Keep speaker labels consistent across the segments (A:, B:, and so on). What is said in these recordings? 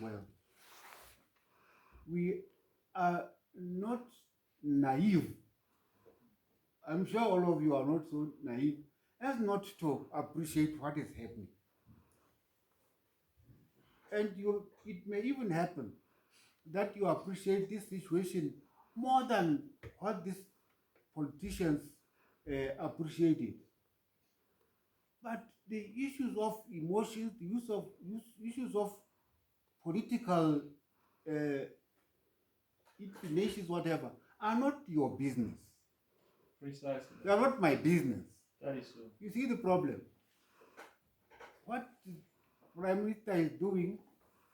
A: well. We are not naive. I'm sure all of you are not so naive as not to appreciate what is happening. And it may even happen that you appreciate this situation more than what these politicians appreciate it. But the issues of emotions, the issues of political inclinations, whatever, are not your business.
B: Precisely.
A: They are not my business.
B: That is so.
A: You see the problem. What the Prime Minister is doing,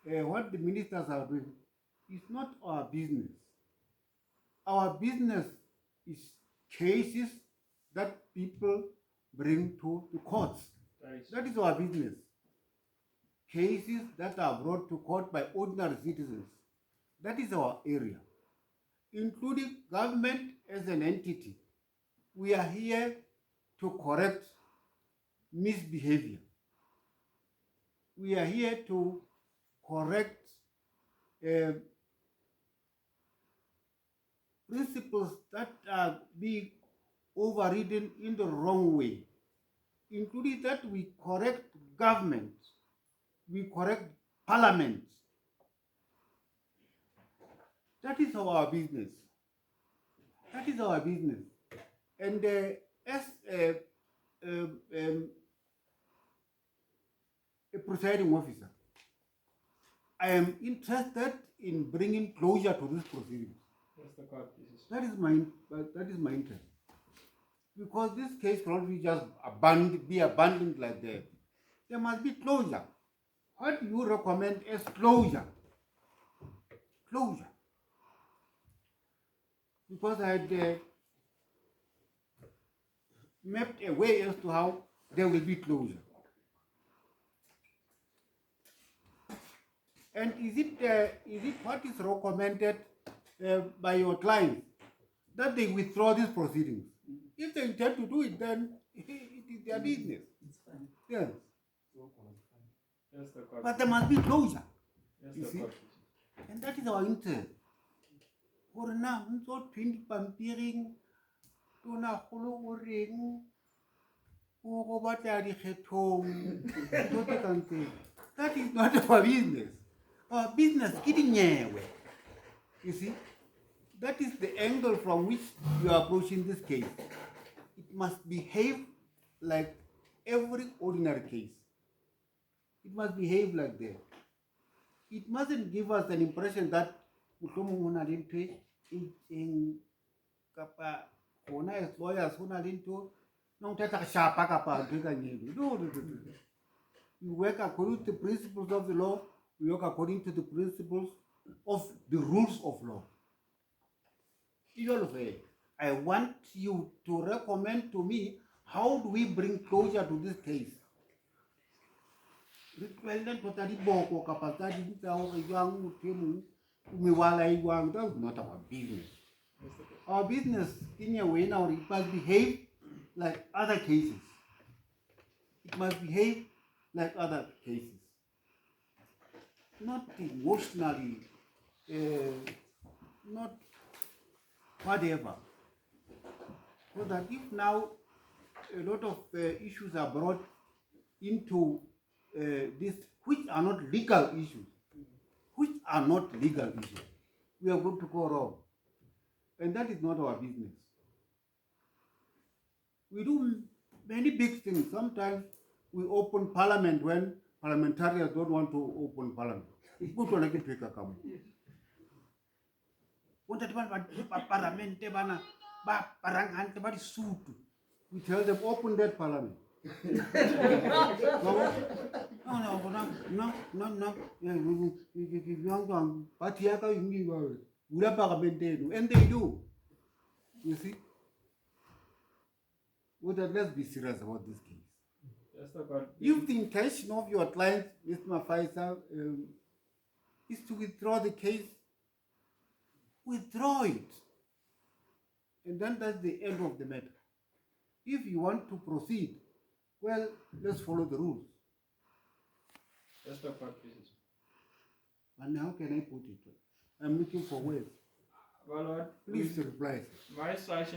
A: what the ministers are doing, is not our business. Our business is cases that people bring to the courts. That is our business. Cases that are brought to court by ordinary citizens. That is our area, including government as an entity. We are here to correct misbehavior. We are here to correct principles that are being overridden in the wrong way, including that we correct government, we correct parliament. That is our business. That is our business. And as a presiding officer, I am interested in bringing closure to this proceedings. That is my interest. Because this case cannot be just abandoned like that. There must be closure. What do you recommend as closure? Closure. Because I had mapped a way as to how there will be closure. And is it what is recommended by your clients that they withdraw these proceedings? If they intend to do it, then it is their business.
C: It's fine.
A: Yes.
B: Yes,
A: But there must be closure.
B: yes,
A: You see? And that is our interest. For now, so 20 pampiring, to na holo o reng, o go batla dikgethong, ntho tse kang tseo. That is not our business. Our business is dinyewe. You see? That is the angle from which you are approaching this case. It must behave like every ordinary case. It must behave like that. It mustn't give us an impression that in kapa hona as lawyers hona into no tata shapa kapa no. We work according to the principles of the law. We work according to the principles of the rules of law. I want you to recommend to me how do we bring closure to this case. That's not our business. Our business, in a way now, it must behave like other cases. It must behave like other cases. Not emotionally, not whatever. So that if now a lot of issues are brought into this, which are not legal issues, we are going to go wrong. And that is not our business. We do many big things. Sometimes we open parliament when parliamentarians don't want to open parliament. It's good to make it come. We tell them open that parliament. And they do. You see? Well, let's be serious about this case. If the intention of your client, Mr. Faisal, is to withdraw the case, withdraw it. And then that's the end of the matter. If you want to proceed, well, let's follow the rules.
B: Just a part, please.
A: And how can I put it? I'm looking for words.
B: Well, Lord,
A: Please reply.
B: my instructions